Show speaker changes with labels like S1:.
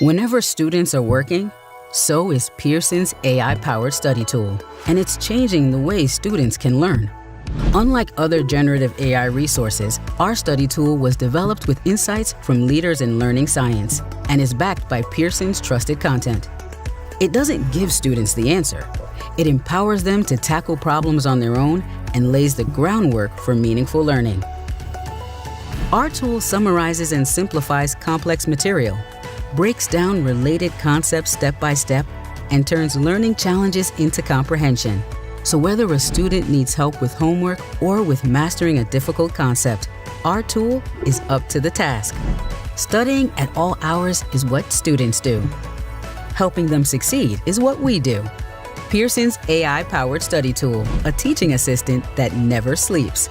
S1: Whenever students are working, so is Pearson's AI-powered study tool, and it's changing the way students can learn. Unlike other generative AI resources, our study tool was developed with insights from leaders in learning science and is backed by Pearson's trusted content. It doesn't give students the answer. It empowers them to tackle problems on their own and lays the groundwork for meaningful learning. Our tool summarizes and simplifies complex material, breaks down related concepts step by step, and turns learning challenges into comprehension. So whether a student needs help with homework or with mastering a difficult concept, our tool is up to the task. Studying at all hours is what students do. Helping them succeed is what we do. Pearson's AI-powered study tool, a teaching assistant that never sleeps.